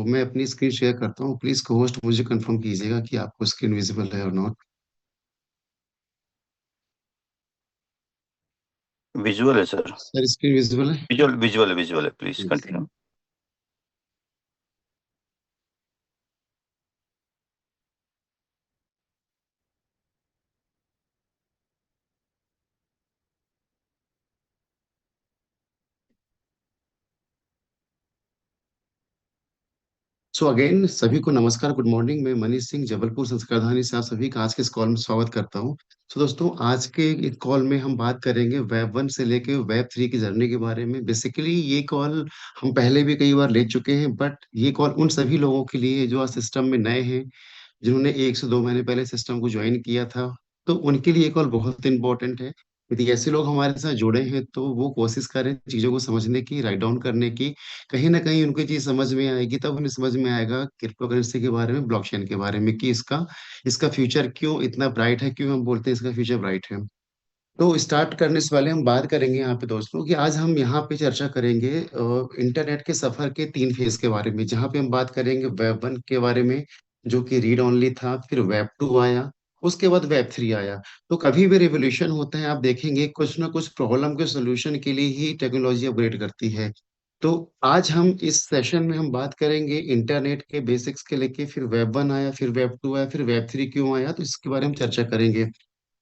मैं अपनी screen share करता हूँ। प्लीज होस्ट मुझे कंफर्म कीजिएगा कि आपको स्क्रीन विजिबल है और नॉट। विजुअल है सर। सर स्क्रीन विजिबल है। विजुअल विजुअल है, विजुअल है, please Yes. Continue. So again सभी को नमस्कार, गुड मॉर्निंग। मैं मनीष सिंह जबलपुर संस्कारधानी से आप सभी का आज के इस कॉल में स्वागत करता हूँ। सो दोस्तों, आज के इस कॉल में हम बात करेंगे वेब 1 से लेके वेब 3 की जर्नी के बारे में। बेसिकली ये कॉल हम पहले भी कई बार ले चुके हैं, बट ये कॉल उन सभी लोगों के लिए जो आज सिस्टम में नए हैं, जिन्होंने 1 से 2 महीने पहले सिस्टम को ज्वाइन किया था। तो उनके लिए ये कॉल बहुत इंपॉर्टेंट है। यदि ऐसे लोग हमारे साथ जुड़े हैं तो वो कोशिश करें चीज़ों को समझने की, राइट डाउन करने की। कहीं ना कहीं उनको चीज़ समझ में आएगी, तब उन्हें समझ में आएगा क्रिप्टो करेंसी के बारे में, ब्लॉकचेन के बारे में, कि इसका इसका फ्यूचर क्यों इतना ब्राइट है, क्यों हम बोलते हैं इसका फ्यूचर ब्राइट है। तो स्टार्ट करने से पहले हम बात करेंगे यहाँ पे दोस्तों कि आज हम यहाँ पे चर्चा करेंगे इंटरनेट के सफर के 3 फेज के बारे में, जहाँ पे हम बात करेंगे वेब 1 के बारे में, जो कि रीड ओनली था। फिर वेब 2 आया, उसके बाद वेब 3 आया। तो कभी भी रिवोल्यूशन होता है, आप देखेंगे कुछ ना कुछ प्रॉब्लम के सोल्यूशन के लिए ही टेक्नोलॉजी अपग्रेड करती है। तो आज हम इस सेशन में हम बात करेंगे इंटरनेट के बेसिक्स के लेके, फिर वेब 1 आया, फिर वेब 2 आया, फिर वेब 3 क्यों आया, तो इसके बारे में चर्चा करेंगे।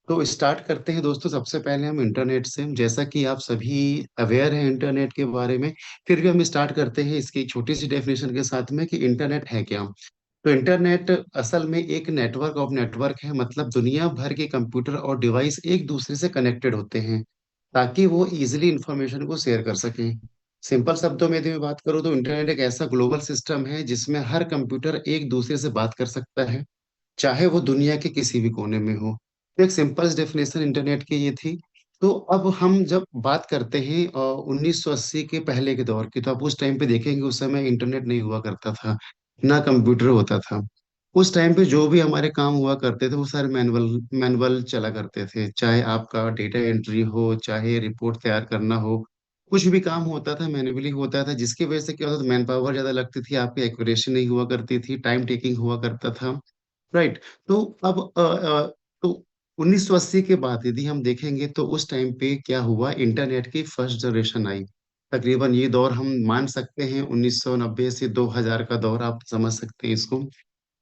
तो स्टार्ट करते हैं दोस्तों। सबसे पहले हम इंटरनेट से, जैसा कि आप सभी अवेयर हैं इंटरनेट के बारे में, फिर भी हम स्टार्ट करते हैं इसकी एक छोटी सी डेफिनेशन के साथ में कि इंटरनेट है क्या। तो इंटरनेट असल में एक नेटवर्क ऑफ नेटवर्क है। मतलब दुनिया भर के कंप्यूटर और डिवाइस एक दूसरे से कनेक्टेड होते हैं ताकि वो इजिली इंफॉर्मेशन को शेयर कर सकें। सिंपल शब्दों में यदि मैं बात करूं तो इंटरनेट एक ऐसा ग्लोबल सिस्टम है जिसमें हर कंप्यूटर एक दूसरे से बात कर सकता है, चाहे वो दुनिया के किसी भी कोने में हो। तो एक सिंपल डेफिनेशन इंटरनेट की ये थी। तो अब हम जब बात करते हैं 1980 के पहले के दौर की, तो आप उस टाइम पे देखेंगे उस समय इंटरनेट नहीं हुआ करता था, ना कंप्यूटर होता था। उस टाइम पे जो भी हमारे काम हुआ करते थे वो सारे मैनुअल मैनुअल चला करते थे। चाहे आपका डेटा एंट्री हो, चाहे रिपोर्ट तैयार करना हो, कुछ भी काम होता था मैन्युअली होता था, जिसकी वजह से क्या होता था, मैन पावर ज्यादा लगती थी, आपकी एक्यूरेसी नहीं हुआ करती थी, टाइम टेकिंग हुआ करता था। राइट। तो अब तो 1980 के बाद यदि हम देखेंगे तो उस टाइम पे क्या हुआ, इंटरनेट की फर्स्ट जनरेशन आई। तकरीबन ये दौर हम मान सकते हैं 1990 से 2000 का दौर, आप समझ सकते हैं इसको।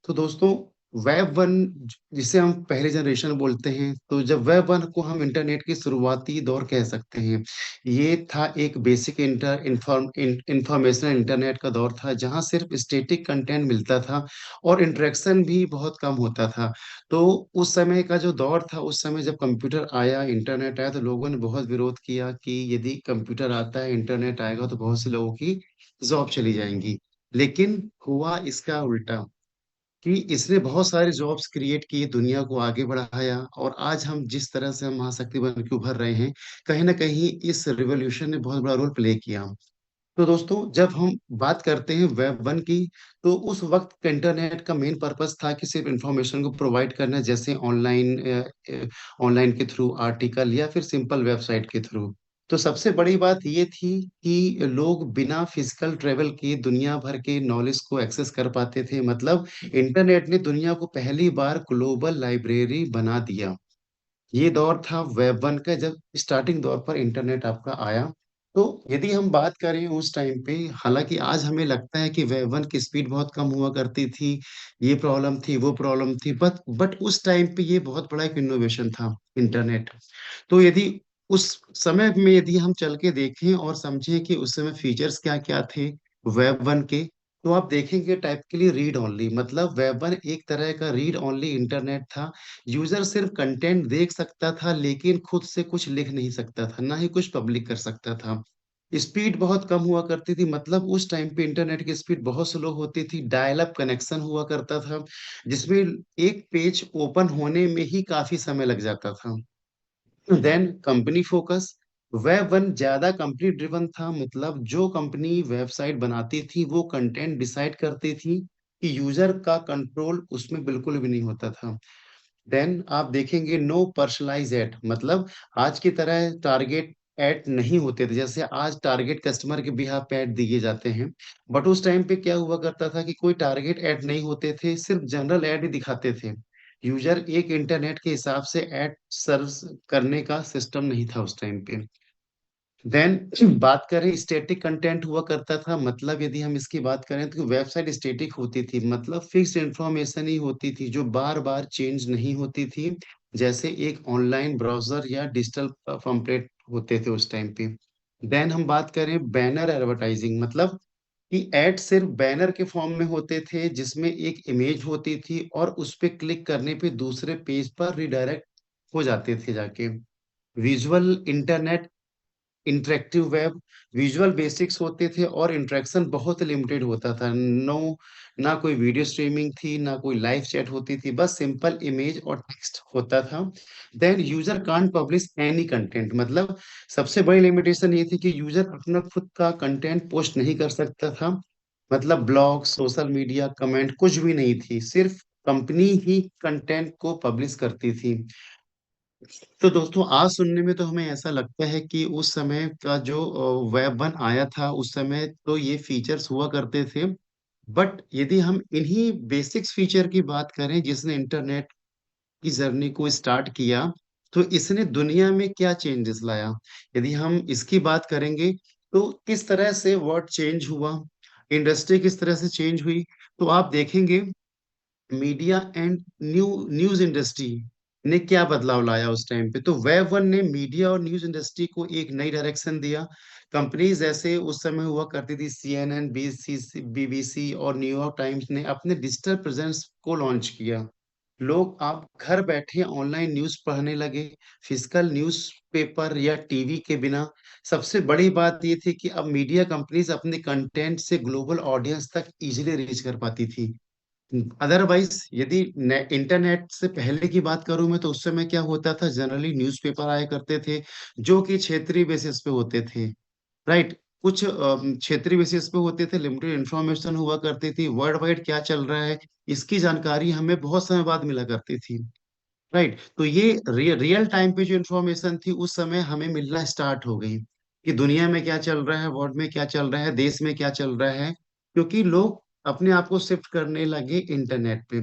तो दोस्तों, वेब 1 जिसे हम पहले जनरेशन बोलते हैं, तो जब वेब 1 को हम इंटरनेट की शुरुआती दौर कह सकते हैं, ये था एक बेसिक इंफॉर्मेशन इंटरनेट का दौर था, जहां सिर्फ स्टैटिक कंटेंट मिलता था और इंटरेक्शन भी बहुत कम होता था। तो उस समय का जो दौर था, उस समय जब कंप्यूटर आया, इंटरनेट आया, तो लोगों ने बहुत विरोध किया कि यदि कंप्यूटर आता है, इंटरनेट आएगा, तो बहुत से लोगों की जॉब चली जाएंगी। लेकिन हुआ इसका उल्टा, कि इसने बहुत सारे जॉब्स क्रिएट किए, दुनिया को आगे बढ़ाया, और आज हम जिस तरह से हम महाशक्ति बन के उभर रहे हैं, कहीं ना कहीं इस रिवॉल्यूशन ने बहुत बड़ा रोल प्ले किया। तो दोस्तों, जब हम बात करते हैं वेब 1 की, तो उस वक्त का इंटरनेट का मेन पर्पस था कि सिर्फ इंफॉर्मेशन को प्रोवाइड करना, जैसे ऑनलाइन के थ्रू आर्टिकल या फिर सिंपल वेबसाइट के थ्रू। तो सबसे बड़ी बात ये थी कि लोग बिना फिजिकल ट्रेवल किए दुनिया भर के नॉलेज को एक्सेस कर पाते थे। मतलब इंटरनेट ने दुनिया को पहली बार ग्लोबल लाइब्रेरी बना दिया। ये दौर था वेब 1 का, जब स्टार्टिंग दौर पर इंटरनेट आपका आया। तो यदि हम बात करें उस टाइम पे, हालांकि आज हमें लगता है कि वेब 1 की स्पीड बहुत कम हुआ करती थी, ये प्रॉब्लम थी, वो प्रॉब्लम थी, बट उस टाइम पे ये बहुत बड़ा एक इनोवेशन था इंटरनेट। तो यदि उस समय में यदि हम चल के देखें और समझें कि उस समय फीचर्स क्या क्या थे वेब 1 के, तो आप देखेंगे टाइपिकली रीड ओनली, मतलब वेब 1 एक तरह का रीड ओनली इंटरनेट था। यूजर सिर्फ कंटेंट देख सकता था, लेकिन खुद से कुछ लिख नहीं सकता था, ना ही कुछ पब्लिक कर सकता था। स्पीड बहुत कम हुआ करती थी। मतलब उस टाइम पे इंटरनेट की स्पीड बहुत स्लो होती थी। डायल अप कनेक्शन हुआ करता था, जिसमें एक पेज ओपन होने में ही काफी समय लग जाता था। देन कंपनी फोकस, वेब 1 ज्यादा कंपनी ड्रिवन था। मतलब जो कंपनी वेबसाइट बनाती थी वो कंटेंट डिसाइड करती थी, कि यूजर का कंट्रोल उसमें बिल्कुल भी नहीं होता था। देन आप देखेंगे नो पर्सनलाइज एड, मतलब आज की तरह टारगेट ऐड नहीं होते थे, जैसे आज टारगेट कस्टमर के बिहाफ पे ऐड दिए जाते हैं। बट उस टाइम पे क्या हुआ करता था कि कोई टारगेट ऐड नहीं होते थे, सिर्फ जनरल ऐड ही दिखाते थे। यूजर एक इंटरनेट के हिसाब से ऐड सर्व करने का सिस्टम नहीं था उस टाइम पे। देन बात करें, स्टैटिक कंटेंट हुआ करता था, मतलब यदि हम इसकी बात करें तो वेबसाइट स्टैटिक होती थी, मतलब फिक्स्ड इंफॉर्मेशन ही होती थी जो बार बार चेंज नहीं होती थी, जैसे एक ऑनलाइन ब्राउजर या डिजिटल पंपलेट होते थे उस टाइम पे। देन हम बात करें बैनर एडवर्टाइजिंग, मतलब कि एड सिर्फ बैनर के फॉर्म में होते थे जिसमें एक इमेज होती थी और उस पे क्लिक करने पे दूसरे पेज पर रिडायरेक्ट हो जाते थे जाके। Visual internet, interactive web, visual basics होते थे और इंटरेक्शन बहुत लिमिटेड होता था। नो, ना कोई वीडियो स्ट्रीमिंग थी, ना कोई लाइव चैट होती थी, बस सिंपल इमेज और टेक्स्ट होता था। Then user can't publish any content, मतलब सबसे बड़ी लिमिटेशन ये थी कि यूजर अपना खुद का कंटेंट पोस्ट नहीं कर सकता था। मतलब ब्लॉग, सोशल मीडिया, कमेंट कुछ भी नहीं थी, सिर्फ कंपनी ही कंटेंट को पब्लिश करती थी। तो दोस्तों, आज सुनने में तो हमें ऐसा लगता है कि उस समय का जो वेब वन आया था उस समय तो ये फीचर्स हुआ करते थे। बट यदि हम इन्हीं बेसिक्स फीचर की बात करें जिसने इंटरनेट की जर्नी को स्टार्ट किया, तो इसने दुनिया में क्या चेंजेस लाया, यदि हम इसकी बात करेंगे तो किस तरह से वर्ड चेंज हुआ, इंडस्ट्री किस तरह से चेंज हुई, तो आप देखेंगे मीडिया एंड न्यूज इंडस्ट्री ने क्या बदलाव लाया उस टाइम पे। तो वेब वन ने मीडिया और न्यूज इंडस्ट्री को एक नई डायरेक्शन दिया। कंपनीज जैसे उस समय हुआ करती थी CNN, BBC और न्यूयॉर्क टाइम्स ने अपने डिजिटल प्रेजेंस को लॉन्च किया। लोग आप घर बैठे ऑनलाइन न्यूज पढ़ने लगे, फिजिकल न्यूज पेपर या टीवी के बिना। सबसे बड़ी बात ये थी कि अब मीडिया कंपनीज अपने कंटेंट से ग्लोबल ऑडियंस तक इजीली रीच कर पाती थी। अदरवाइज यदि इंटरनेट से पहले की बात करूं मैं, तो उस समय क्या होता था, जनरली न्यूज़पेपर आया करते थे जो कि क्षेत्रीय बेसिस पे होते थे। राइट, कुछ क्षेत्रीय बेसिस पे होते थे, लिमिटेड इंफॉर्मेशन हुआ करती थी, वर्ल्ड वाइड क्या चल रहा है इसकी जानकारी हमें बहुत समय बाद मिला करती थी। राइट, तो ये रियल टाइम पे जो इन्फॉर्मेशन थी उस समय हमें मिलना स्टार्ट हो गई कि दुनिया में क्या चल रहा है, वर्ल्ड में क्या चल रहा है, देश में क्या चल रहा है, क्योंकि लोग अपने आप को शिफ्ट करने लगे इंटरनेट पे।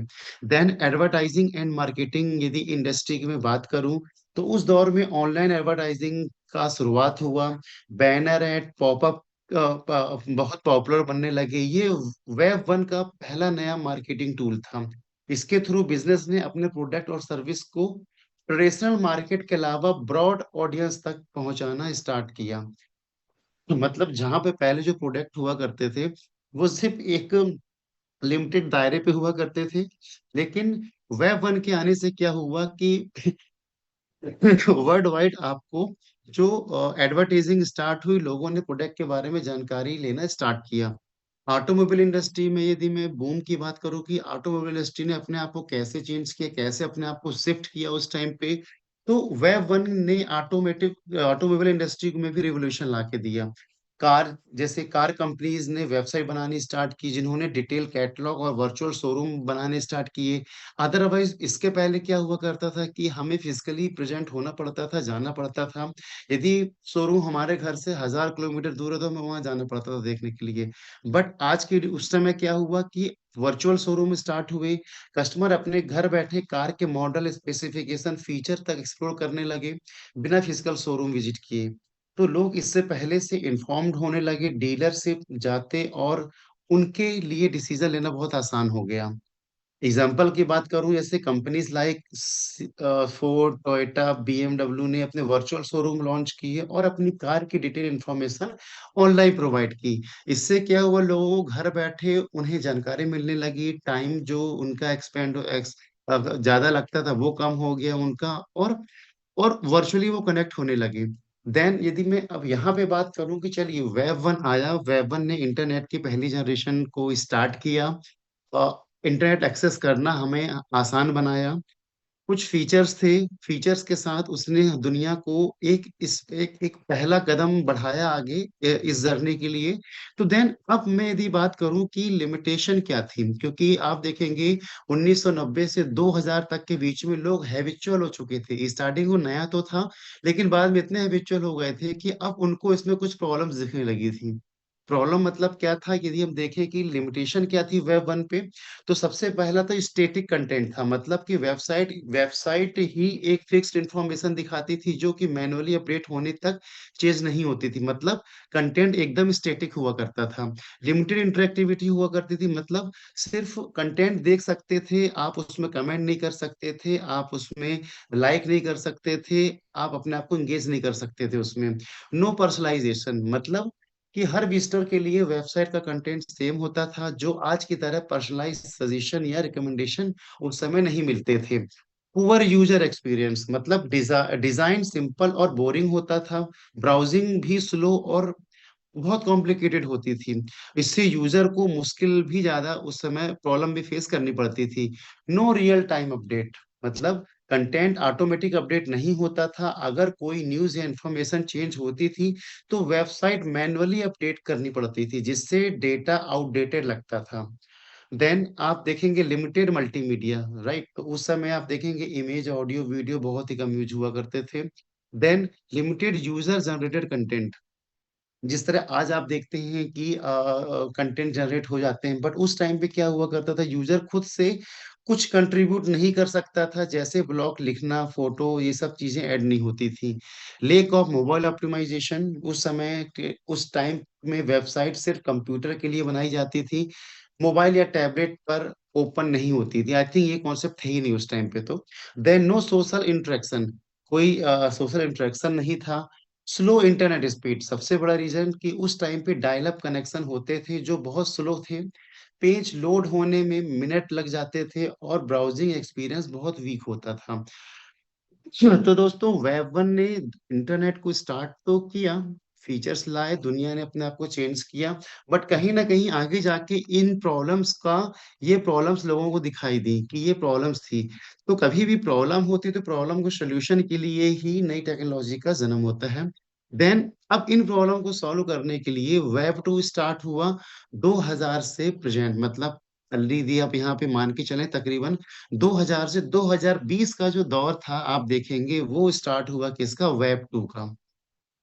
देन एडवर्टाइजिंग एंड मार्केटिंग, यदि इंडस्ट्री की मैं बात करूं, तो उस दौर में ऑनलाइन एडवर्टाइजिंग का शुरुआत हुआ। बैनर एड, पॉपअप बहुत पॉपुलर बनने लगे। ये वेब वन का पहला नया मार्केटिंग टूल था। इसके थ्रू बिजनेस ने अपने प्रोडक्ट और सर्विस को ट्रेडिशनल मार्केट के अलावा ब्रॉड ऑडियंस तक पहुंचाना स्टार्ट किया। तो मतलब जहां पे पहले जो प्रोडक्ट हुआ करते थे वो सिर्फ एक लिमिटेड दायरे पे हुआ करते थे, लेकिन वेब वन के आने से क्या हुआ कि वर्ल्ड वाइड आपको जो एडवर्टाइजिंग स्टार्ट हुई, लोगों ने प्रोडक्ट के बारे में जानकारी लेना स्टार्ट किया। ऑटोमोबाइल इंडस्ट्री में यदि मैं बूम की बात करूं कि ऑटोमोबाइल इंडस्ट्री ने अपने आप को कैसे चेंज किया, कैसे अपने आप को शिफ्ट किया उस टाइम पे, तो वेब वन ने ऑटोमोबाइल इंडस्ट्री में भी रिवोल्यूशन ला के दिया। कार, जैसे कार कंपनीज ने वेबसाइट बनानी स्टार्ट की जिन्होंने डिटेल कैटलॉग और वर्चुअल शोरूम बनाने स्टार्ट किए। अदरवाइज इसके पहले क्या हुआ करता था कि हमें फिजिकली प्रेजेंट होना पड़ता था, जाना पड़ता था। यदि शोरूम हमारे घर से 1000 किलोमीटर दूर है तो हमें वहां जाना पड़ता था देखने के लिए। बट आज के उस समय क्या हुआ कि वर्चुअल शोरूम स्टार्ट हुए। कस्टमर अपने घर बैठे कार के मॉडल, स्पेसिफिकेशन, फीचर तक एक्सप्लोर करने लगे बिना फिजिकल शोरूम विजिट किए। तो लोग इससे पहले से इन्फॉर्म्ड होने लगे, डीलर से जाते और उनके लिए डिसीजन लेना बहुत आसान हो गया। एग्जाम्पल की बात करूं, जैसे companies like Ford, Toyota, BMW ने अपने वर्चुअल शोरूम लॉन्च किए और अपनी कार की डिटेल इंफॉर्मेशन ऑनलाइन प्रोवाइड की। इससे क्या हुआ, लोगों को घर बैठे उन्हें जानकारी मिलने लगी, टाइम जो उनका ज्यादा लगता था वो कम हो गया उनका, और वर्चुअली वो कनेक्ट होने लगे। देन यदि मैं अब यहाँ पे बात करूं कि चलिए वेब वन आया, वेब वन ने इंटरनेट की पहली जनरेशन को स्टार्ट किया, इंटरनेट एक्सेस करना हमें आसान बनाया। कुछ फीचर्स थे। फीचर्स के साथ उसने दुनिया को एक पहला कदम बढ़ाया आगे इस जर्नी के लिए। तो देन अब मैं यदि बात करूं कि लिमिटेशन क्या थी, क्योंकि आप देखेंगे 1990 से 2000 तक के बीच में लोग हैबिचुअल हो चुके थे। स्टार्टिंग वो नया तो था, लेकिन बाद में इतने हैबिचुअल हो गए थे कि अब उनको इसमें कुछ प्रॉब्लम्स दिखने लगी थी। प्रॉब्लम मतलब क्या था, यदि हम देखें कि लिमिटेशन क्या थी वेब वन पे, तो सबसे पहला तो स्टैटिक कंटेंट था। मतलब कि वेबसाइट ही एक फिक्स्ड इंफॉर्मेशन दिखाती थी जो कि मैनुअली अपडेट होने तक चेंज नहीं होती थी। मतलब कंटेंट एकदम स्टैटिक हुआ करता था। लिमिटेड इंटरेक्टिविटी हुआ करती थी। मतलब सिर्फ कंटेंट देख सकते थे आप, उसमें कमेंट नहीं कर सकते थे आप, उसमें लाइक नहीं कर सकते थे आप, अपने आप को एंगेज नहीं कर सकते थे उसमें। नो पर्सनलाइजेशन, मतलब कि हर विजिटर के लिए वेबसाइट का कंटेंट सेम होता था। जो आज की तरह पर्सनलाइज सजेशन या रिकमेंडेशन उस समय नहीं मिलते थे। पुअर यूजर एक्सपीरियंस, मतलब डिजाइन सिंपल और बोरिंग होता था। ब्राउजिंग भी स्लो और बहुत कॉम्प्लिकेटेड होती थी। इससे यूजर को मुश्किल भी ज्यादा उस समय प्रॉब्लम भी फेस करनी पड़ती थी। नो रियल टाइम अपडेट, मतलब कंटेंट ऑटोमेटिक अपडेट नहीं होता था। अगर कोई न्यूज या इंफॉर्मेशन चेंज होती थी तो वेबसाइट मैन्युअली अपडेट करनी पड़ती थी, जिससे डेटा आउटडेटेड लगता था। देन आप देखेंगे लिमिटेड मल्टीमीडिया, राइट। तो उस समय आप देखेंगे इमेज ऑडियो वीडियो बहुत ही कम यूज हुआ करते थे। Then limited user generated content, जिस तरह आज आप देखते हैं कि कंटेंट जनरेट हो जाते हैं, बट उस टाइम पे क्या हुआ करता था, यूजर खुद से कुछ कंट्रीब्यूट नहीं कर सकता था। जैसे ब्लॉग लिखना, फोटो, ये सब चीजें ऐड नहीं होती थी। लेक ऑफ मोबाइल ऑप्टिमाइजेशन, उस टाइम में वेबसाइट सिर्फ कंप्यूटर के लिए बनाई जाती थी, मोबाइल या टैबलेट पर ओपन नहीं होती थी। आई थिंक ये कॉन्सेप्ट थे ही नहीं उस टाइम पे। तो देन नो सोशल इंटरेक्शन, कोई सोशल इंटरेक्शन नहीं था। स्लो इंटरनेट स्पीड, सबसे बड़ा रीजन कि उस टाइम पे डायल अप कनेक्शन होते थे जो बहुत स्लो थे। पेज लोड होने में मिनट लग जाते थे और ब्राउजिंग एक्सपीरियंस बहुत वीक होता था। तो दोस्तों वेब वन ने इंटरनेट को स्टार्ट तो किया, फीचर्स लाए, दुनिया ने अपने आप को चेंज किया, बट कहीं ना कहीं आगे जाके इन प्रॉब्लम्स का, ये प्रॉब्लम्स लोगों को दिखाई दी कि ये प्रॉब्लम्स थी। तो कभी भी प्रॉब्लम होती तो प्रॉब्लम को सोल्यूशन के लिए ही नई टेक्नोलॉजी का जन्म होता है। देन अब इन प्रॉब्लम को सॉल्व करने के लिए वेब टू स्टार्ट हुआ 2000 से प्रेजेंट। मतलब लीजिए आप यहाँ पे मान के चलें तकरीबन 2000 से 2020 का जो दौर था, आप देखेंगे वो स्टार्ट हुआ किसका, वेब टू का।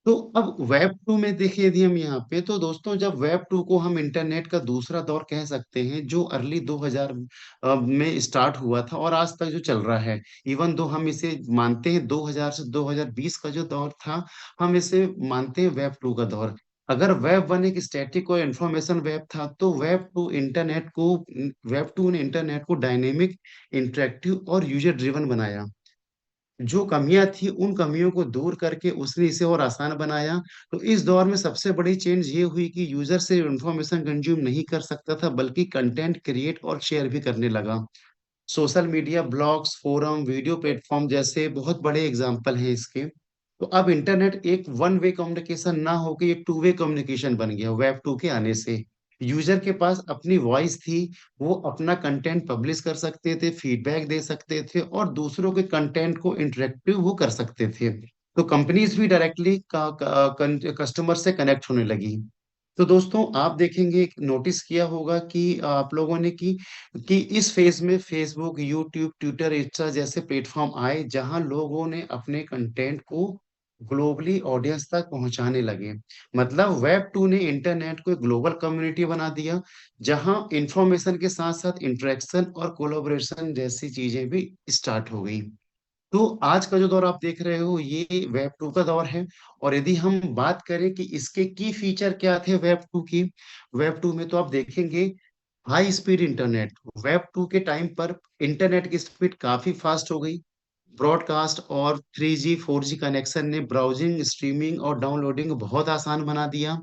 तो अब वेब टू में देखिए यदि हम यहाँ पे, तो दोस्तों जब वेब टू को हम इंटरनेट का दूसरा दौर कह सकते हैं, जो अर्ली 2000 में स्टार्ट हुआ था और आज तक जो चल रहा है। इवन दो हम इसे मानते हैं 2000 से 2020 का जो दौर था, हम इसे मानते हैं वेब टू का दौर। अगर वेब वन एक स्टैटिक और इंफॉर्मेशन वेब था, तो वेब टू ने इंटरनेट को डायनेमिक, इंटरेक्टिव और यूजर ड्रिवन बनाया। जो कमियां थी उन कमियों को दूर करके उसने इसे और आसान बनाया। तो इस दौर में सबसे बड़ी चेंज ये हुई कि यूजर से इंफॉर्मेशन कंज्यूम नहीं कर सकता था, बल्कि कंटेंट क्रिएट और शेयर भी करने लगा। Social media, blogs, forum, video platform जैसे बहुत बड़े एग्जाम्पल हैं इसके। तो अब इंटरनेट एक वन वे कम्युनिकेशन ना होकर एक टू वे कम्युनिकेशन बन गया वेब टू के आने से। यूजर के पास अपनी वॉइस थी, वो अपना कंटेंट पब्लिश कर सकते थे, फीडबैक दे सकते थे और दूसरों के कंटेंट को इंटरेक्टिव वो कर सकते थे। तो कंपनीज भी डायरेक्टली कस्टमर से कनेक्ट होने लगी। तो दोस्तों आप देखेंगे, नोटिस किया होगा कि आप लोगों ने कि इस फेज में फेसबुक, यूट्यूब, ट्विटर, इंस्टा जैसे प्लेटफॉर्म आए जहां लोगों ने अपने कंटेंट को ग्लोबली ऑडियंस तक पहुंचाने लगे। मतलब वेब टू ने इंटरनेट को एक ग्लोबल कम्युनिटी बना दिया, जहां इंफॉर्मेशन के साथ साथ इंटरेक्शन और कोलोबरेशन जैसी चीजें भी स्टार्ट हो गई। तो आज का जो दौर आप देख रहे हो ये वेब टू का दौर है। और यदि हम बात करें कि इसके की फीचर क्या थे वेब टू की, वेब टू में तो आप देखेंगे high speed internet. Web two के टाइम पर इंटरनेट की स्पीड काफी फास्ट हो गई। ब्रॉडकास्ट और 3G 4G कनेक्शन ने ब्राउजिंग, स्ट्रीमिंग और डाउनलोडिंग बहुत आसान बना दिया।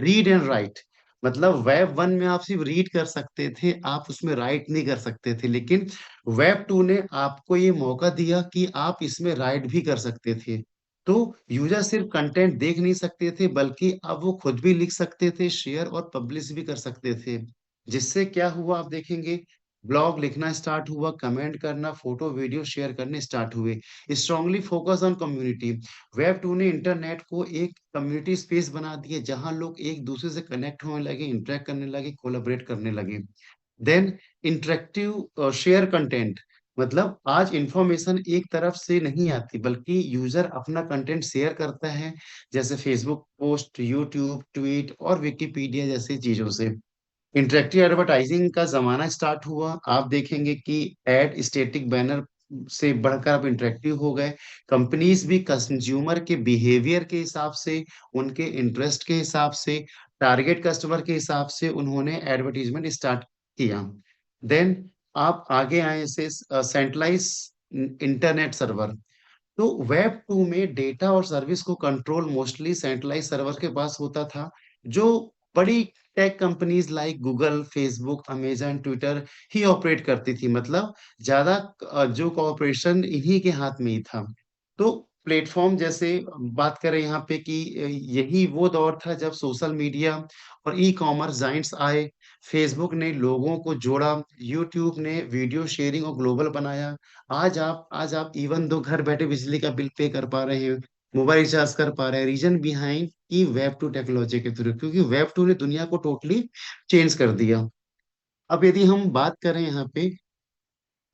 रीड एंड राइट, मतलब वेब वन में आप सिर्फ रीड कर सकते थे, आप उसमें राइट नहीं कर सकते थे, लेकिन वेब टू ने आपको ये मौका दिया कि आप इसमें राइट भी कर सकते थे। तो यूजर सिर्फ कंटेंट देख नहीं सकते थे, बल्कि अब वो खुद भी लिख सकते थे, शेयर और पब्लिश भी कर सकते थे। जिससे क्या हुआ आप देखेंगे, ब्लॉग लिखना स्टार्ट हुआ, कमेंट करना, फोटो वीडियो शेयर करने स्टार्ट हुए। Strongly focus on community. Web two ने इंटरनेट को एक कम्युनिटी स्पेस बना दिया जहां लोग एक दूसरे से कनेक्ट होने लगे, इंटरेक्ट करने लगे, कोलैबोरेट करने लगे। Then interactive share content. मतलब आज इंफॉर्मेशन एक तरफ से नहीं आती बल्कि यूजर अपना कंटेंट शेयर करता है, जैसे फेसबुक पोस्ट, यूट्यूब ट्वीट और विकिपीडिया जैसी चीजों से। इंटरेक्टिव एडवर्टाइजिंग का जमाना स्टार्ट हुआ। आप देखेंगे कि एड स्टैटिक बैनर से बढ़कर अब इंटरेक्टिव हो गए। कंपनीज भी कंज्यूमर के बिहेवियर के हिसाब से, उनके इंटरेस्ट के हिसाब से, टारगेट कस्टमर के हिसाब से उन्होंने एडवर्टीजमेंट स्टार्ट किया। देन आप आगे आए से सेंट्रलाइज इंटरनेट सर्वर। तो वेब टू में डेटा और सर्विस को कंट्रोल मोस्टली सेंट्रलाइज सर्वर के पास होता था, जो बड़ी tech companies like Google, Facebook, Amazon, Twitter ही ऑपरेट करती थी। मतलब ज्यादा जो कॉर्पोरेशन इन्हीं के हाथ में ही था। तो प्लेटफॉर्म जैसे बात करें यहाँ पे कि यही वो दौर था जब सोशल मीडिया और ई कॉमर्स जाइंट्स आए। फेसबुक ने लोगों को जोड़ा, यूट्यूब ने वीडियो शेयरिंग और ग्लोबल बनाया। आज आप इवन दो घर बैठे बिजली का बिल पे कर पा रहे हैं, मोबाइल रिचार्ज कर पा रहे हैं, रीजन बिहाइंड की वेब टू टेक्नोलॉजी के थ्रू, क्योंकि वेब टू ने दुनिया को टोटली चेंज कर दिया। अब यदि हम बात करें यहाँ पे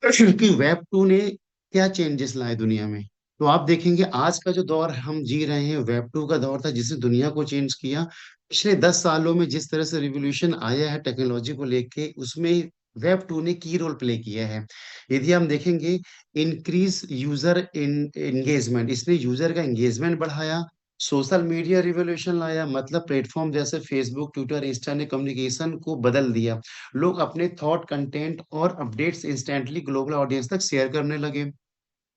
कि वेब टू ने क्या चेंजेस लाए दुनिया में, तो आप देखेंगे आज का जो दौर हम जी रहे हैं वेब टू का दौर था जिसने दुनिया को चेंज किया। पिछले 10 सालों में जिस तरह से रिवोल्यूशन आया है टेक्नोलॉजी को लेके, उसमें वेब टू ने की रोल प्ले किया है। यदि हम देखेंगे, इंक्रीज यूजर इन एंगेजमेंट, इसने यूजर का एंगेजमेंट बढ़ाया। सोशल मीडिया रिवोल्यूशन लाया, मतलब प्लेटफॉर्म जैसे फेसबुक, ट्विटर, इंस्टा ने कम्युनिकेशन को बदल दिया। लोग अपने थॉट, कंटेंट और अपडेट्स इंस्टेंटली ग्लोबल ऑडियंस तक शेयर करने लगे।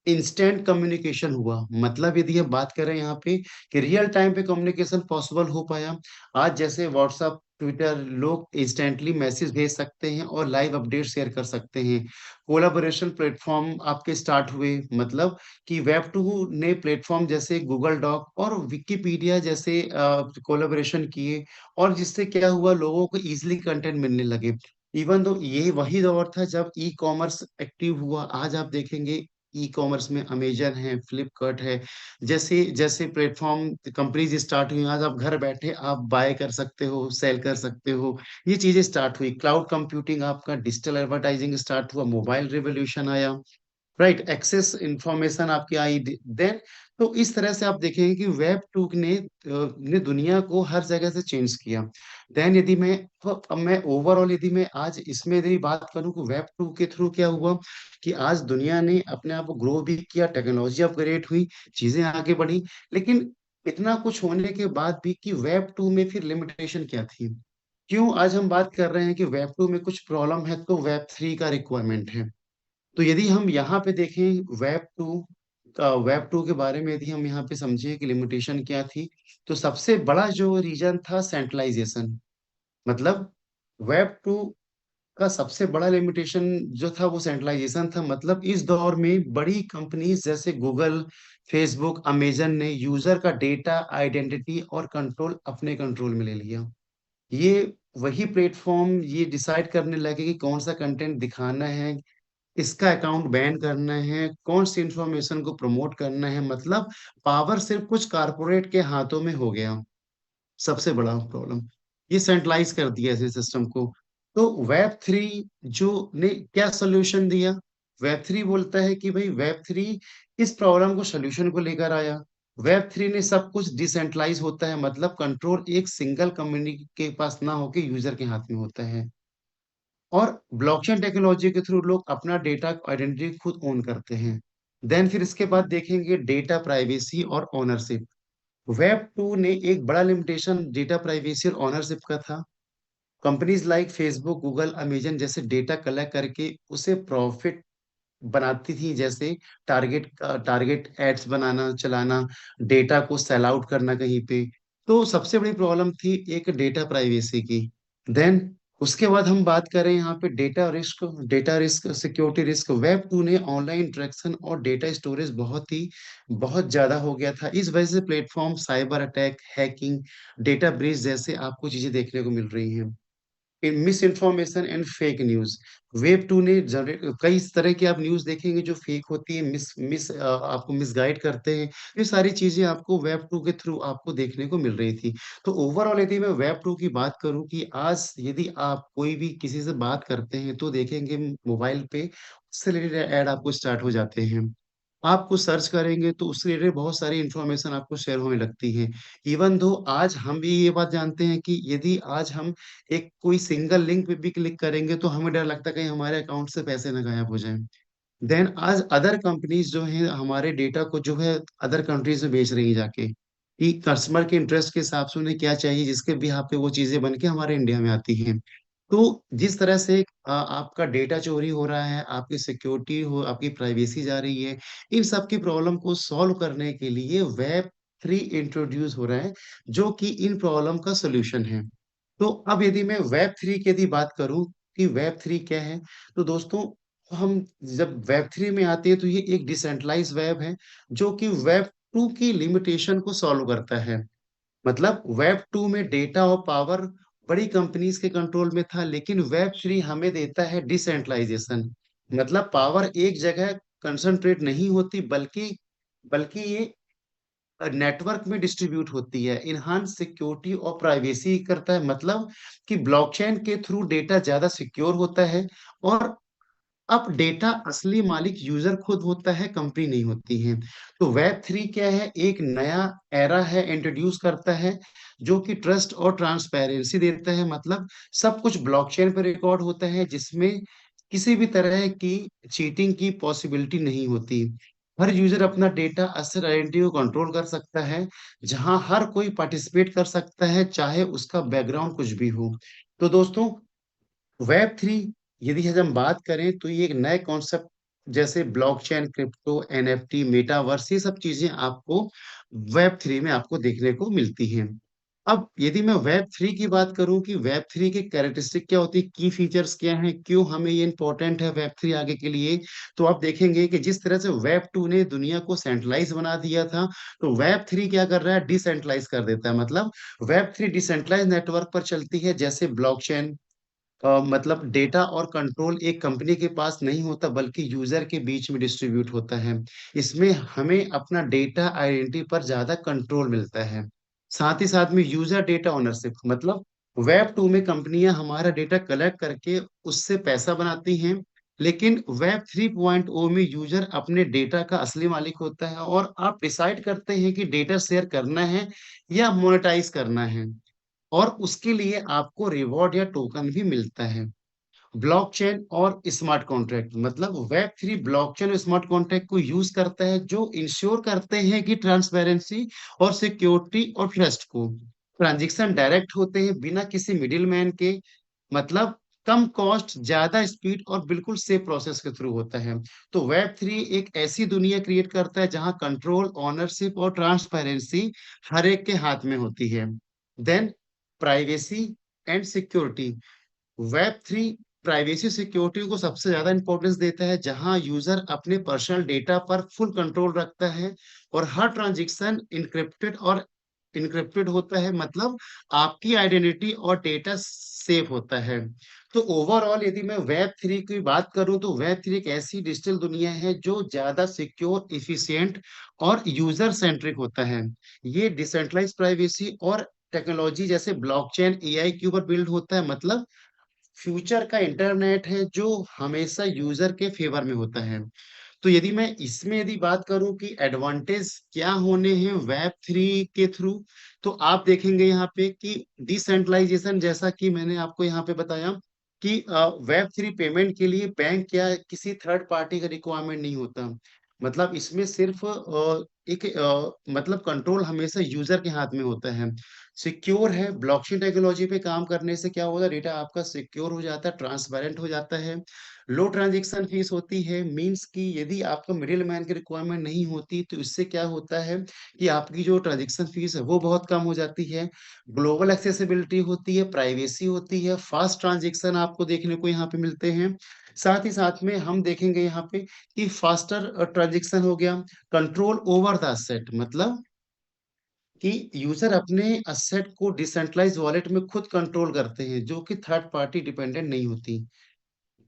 इंस्टेंट कम्युनिकेशन हुआ, मतलब यदि हम बात करें यहाँ पे कि रियल टाइम पे कम्युनिकेशन पॉसिबल हो पाया। आज जैसे व्हाट्सएप, ट्विटर, लोग इंस्टेंटली मैसेज भेज सकते हैं और लाइव अपडेट शेयर कर सकते हैं। कोलाबोरेशन प्लेटफॉर्म आपके स्टार्ट हुए, मतलब कि वेब टू ने प्लेटफॉर्म जैसे गूगल डॉक और विकिपीडिया जैसे कोलाबोरेशन किए, और जिससे क्या हुआ, लोगों को इजिली कंटेंट मिलने लगे। इवन तो ये वही दौर था जब ई कॉमर्स एक्टिव हुआ। आज आप देखेंगे ई कॉमर्स में अमेजन है, फ्लिपकार्ट है, जैसे जैसे प्लेटफॉर्म कंपनीज स्टार्ट हुई। आज आप घर बैठे आप बाय कर सकते हो, सेल कर सकते हो, ये चीजें स्टार्ट हुई। क्लाउड कंप्यूटिंग, आपका डिजिटल एडवर्टाइजिंग स्टार्ट हुआ, मोबाइल रिवोल्यूशन आया, राइट, एक्सेस इंफॉर्मेशन आपकी आई। देन तो इस तरह से आप देखेंगे कि वेब टू ने दुनिया को हर जगह से चेंज किया। देन यदि मैं अब मैं ओवरऑल यदि मैं आज इसमें यदि बात करूं कि वेब टू के थ्रू क्या हुआ, कि आज दुनिया ने अपने आप को ग्रो भी किया, टेक्नोलॉजी अपग्रेड हुई, चीजें आगे बढ़ी। लेकिन इतना कुछ होने के बाद भी कि वेब टू में फिर लिमिटेशन क्या थी, क्यों आज हम बात कर रहे हैं कि वेब टू में कुछ प्रॉब्लम है, तो वेब थ्री का रिक्वायरमेंट है। तो यदि हम यहाँ पे देखें वेब टू के बारे में, यदि हम यहाँ पे समझे कि लिमिटेशन क्या थी, तो सबसे बड़ा जो रीजन था सेंट्रलाइजेशन। मतलब वेब टू का सबसे बड़ा लिमिटेशन जो था वो सेंट्रलाइजेशन था। मतलब इस दौर में बड़ी कंपनीज जैसे गूगल, फेसबुक, अमेजन ने यूजर का डेटा, आइडेंटिटी और कंट्रोल अपने कंट्रोल में ले लिया। ये वही प्लेटफॉर्म ये डिसाइड करने लगे कि कौन सा कंटेंट दिखाना है, इसका अकाउंट बैन करना है, कौन सी इंफॉर्मेशन को प्रमोट करना है। मतलब पावर सिर्फ कुछ कारपोरेट के हाथों में हो गया। सबसे बड़ा प्रॉब्लम ये सेंट्रलाइज कर दिया इस सिस्टम को। तो वेब थ्री जो ने क्या सोल्यूशन दिया, वेब थ्री बोलता है कि भाई वेब थ्री इस प्रॉब्लम को सोल्यूशन को लेकर आया। वेब थ्री ने सब कुछ डिसेंट्रलाइज होता है, मतलब कंट्रोल एक सिंगल कंपनी के पास ना होके यूजर के हाथ में होता है। और ब्लॉकचेन टेक्नोलॉजी के थ्रू लोग अपना डेटा आइडेंटिटी खुद ओन करते हैं। देन फिर इसके बाद देखेंगे डेटा प्राइवेसी और ओनरशिप। वेब टू ने एक बड़ा लिमिटेशन डेटा प्राइवेसी और ओनरशिप का था। Companies like Facebook, Google, Amazon जैसे डेटा कलेक्ट करके उसे प्रॉफिट बनाती थी, जैसे टारगेट टारगेट एड्स बनाना, चलाना, डेटा को सेल आउट करना कहीं पे। तो सबसे बड़ी प्रॉब्लम थी एक डेटा प्राइवेसी की। देन उसके बाद हम बात करें यहाँ पे data risk, security risk. Web two ने ऑनलाइन इंटरेक्शन और डेटा स्टोरेज बहुत ज्यादा हो गया था। इस वजह से platform cyber attack, hacking, data breach जैसे आपको चीजें देखने को मिल रही हैं। Miss information and fake news. Web two ने जनरेट कई इस तरह की आप न्यूज देखेंगे जो फेक होती है, मिस मिस आपको मिसगाइड करते हैं। ये सारी चीजें आपको वेब टू के थ्रू आपको देखने को मिल रही थी। तो ओवरऑल यदि मैं वेब टू की बात करूं कि आज यदि आप कोई भी किसी से बात करते हैं तो देखेंगे मोबाइल पे उससे रिलेटेड ऐड आपको स्टार्ट हो जाते हैं। आप कुछ सर्च करेंगे तो उससे रिलेटेड बहुत सारी इंफॉर्मेशन आपको शेयर होने लगती है। इवन दो आज हम भी ये बात जानते हैं कि यदि आज हम एक कोई सिंगल लिंक पे भी क्लिक करेंगे तो हमें डर लगता है कहीं हमारे अकाउंट से पैसे ना गायब हो जाएं। देन आज अदर कंपनीज जो हैं हमारे डेटा को जो है अदर कंट्रीज में बेच रही हैं जाके, कि कस्टमर के इंटरेस्ट के हिसाब से उन्हें क्या चाहिए जिसके भी यहाँ पे वो चीजें बन के हमारे इंडिया में आती हैं। तो जिस तरह से आपका डेटा चोरी हो रहा है, आपकी सिक्योरिटी हो, आपकी प्राइवेसी जा रही है, इन सब की प्रॉब्लम को सॉल्व करने के लिए वेब थ्री इंट्रोड्यूस हो रहा है, जो कि इन प्रॉब्लम का सोल्यूशन है। तो अब यदि मैं वेब थ्री की यदि बात करूं कि वेब थ्री क्या है, तो दोस्तों हम जब वेब थ्री में आते हैं तो ये एक डिसेंट्रलाइज वेब है जो कि वेब टू की लिमिटेशन को सॉल्व करता है। मतलब वेब टू में डेटा और पावर बड़ी कंपनीज के कंट्रोल में था, लेकिन वेब थ्री हमें देता है डिसेंट्रलाइजेशन। मतलब पावर एक जगह कंसंट्रेट नहीं होती, बल्कि बल्कि ये नेटवर्क में डिस्ट्रीब्यूट होती है, इनहांस सिक्योरिटी और प्राइवेसी करता है। मतलब कि ब्लॉकचेन के थ्रू डेटा ज्यादा सिक्योर होता है। और अब डेटा असली मालिक यूजर खुद होता है, कंपनी नहीं होती है। तो वेब थ्री क्या है, एक नया एरा है, इंट्रोड्यूस करता है, जो कि ट्रस्ट और ट्रांसपेरेंसी देता है। मतलब सब कुछ ब्लॉकचेन पर रिकॉर्ड होता है, जिसमें किसी भी तरह की चीटिंग की पॉसिबिलिटी नहीं होती। हर यूजर अपना डेटा असर आइडेंटिटी को कंट्रोल कर सकता है, जहां हर कोई पार्टिसिपेट कर सकता है, चाहे उसका बैकग्राउंड कुछ भी हो। तो दोस्तों वेब थ्री यदि हम बात करें तो ये एक नए कॉन्सेप्ट जैसे ब्लॉकचेन, क्रिप्टो, एनएफटी, मेटावर्स, ये सब चीजें आपको वेब थ्री में आपको देखने को मिलती हैं। अब यदि मैं वेब थ्री की बात करूं कि वेब थ्री के कैरेक्टरिस्टिक क्या होती है, की फीचर्स क्या हैं, क्यों हमें ये इंपॉर्टेंट है वेब थ्री आगे के लिए, तो आप देखेंगे कि जिस तरह से वेब टू ने दुनिया को सेंट्रलाइज बना दिया था, तो वेब थ्री क्या कर रहा है, डिसेंट्रलाइज कर देता है। मतलब वेब थ्री डिसेंट्रलाइज नेटवर्क पर चलती है, जैसे ब्लॉकचेन। मतलब डेटा और कंट्रोल एक कंपनी के पास नहीं होता, बल्कि यूजर के बीच में डिस्ट्रीब्यूट होता है। इसमें हमें अपना डेटा आइडेंटिटी पर ज्यादा कंट्रोल मिलता है। साथ ही साथ में यूजर डेटा ओनरशिप, मतलब वेब टू में कंपनियां हमारा डेटा कलेक्ट करके उससे पैसा बनाती हैं, लेकिन वेब थ्री पॉइंट ओ में यूजर अपने डेटा का असली मालिक होता है, और आप डिसाइड करते हैं कि डेटा शेयर करना है या मोनेटाइज करना है। और उसके लिए आपको रिवॉर्ड या टोकन भी मिलता है। ब्लॉकचेन और स्मार्ट कॉन्ट्रैक्ट, मतलब वेब थ्री ब्लॉकचेन और स्मार्ट कॉन्ट्रैक्ट को यूज करता है, जो इंश्योर करते हैं कि ट्रांसपेरेंसी और सिक्योरिटी और ट्रस्ट को। ट्रांजेक्शन डायरेक्ट होते हैं बिना किसी मिडिल मैन के। मतलब कम कॉस्ट, ज्यादा स्पीड और बिल्कुल सेफ प्रोसेस के थ्रू होता है। तो वेब थ्री एक ऐसी दुनिया क्रिएट करता है जहां कंट्रोल, ऑनरशिप और ट्रांसपेरेंसी हर एक के हाथ में होती है। Then privacy and security. Web three privacy security को सबसे ज्यादा इंपॉर्टेंस देता है, जहां यूजर अपने पर्सनल डेटा पर फुल कंट्रोल रखता है, और हर ट्रांजेक्शन इनक्रिप्टेड होता है। मतलब आपकी आइडेंटिटी और डेटा सेफ होता है। तो ओवरऑल यदि मैं वेब थ्री की बात करूं तो वेब थ्री एक ऐसी डिजिटल दुनिया है जो ज्यादा सिक्योर, इफिशिएंट और यूजर सेंट्रिक होता है। ये डिसेंट्रलाइज प्राइवेसी और टेक्नोलॉजी जैसे ब्लॉकचेन, एआई के ऊपर बिल्ड होता है। मतलब फ्यूचर का इंटरनेट है जो हमेशा यूजर के फेवर में होता है। तो यदि मैं इसमें यदि बात करूं कि एडवांटेज क्या होने हैं वेब थ्री के थ्रू, तो आप देखेंगे यहाँ पे कि डिसेंट्रलाइजेशन, जैसा कि मैंने आपको यहाँ पे बताया कि वेब थ्री पेमेंट के लिए बैंक या किसी थर्ड पार्टी का रिक्वायरमेंट नहीं होता। मतलब इसमें सिर्फ एक मतलब कंट्रोल हमेशा यूजर के हाथ में होता है। सिक्योर है, ब्लॉकचेन टेक्नोलॉजी पे काम करने से क्या होता है, डेटा आपका सिक्योर हो जाता है, ट्रांसपेरेंट हो जाता है। लो ट्रांजैक्शन फीस होती है, मींस कि यदि आपका मिडिल मैन की रिक्वायरमेंट नहीं होती तो इससे क्या होता है कि आपकी जो ट्रांजैक्शन फीस है वो बहुत कम हो जाती है। ग्लोबल एक्सेसिबिलिटी होती है, प्राइवेसी होती है, फास्ट ट्रांजैक्शन आपको देखने को यहाँ पे मिलते हैं। साथ ही साथ में हम देखेंगे यहाँ पे कि फास्टर ट्रांजैक्शन हो गया, कंट्रोल ओवर द सेट। मतलब कि यूजर अपने असेट को डिसेंट्रलाइज वॉलेट में खुद कंट्रोल करते हैं, जो कि थर्ड पार्टी डिपेंडेंट नहीं होती।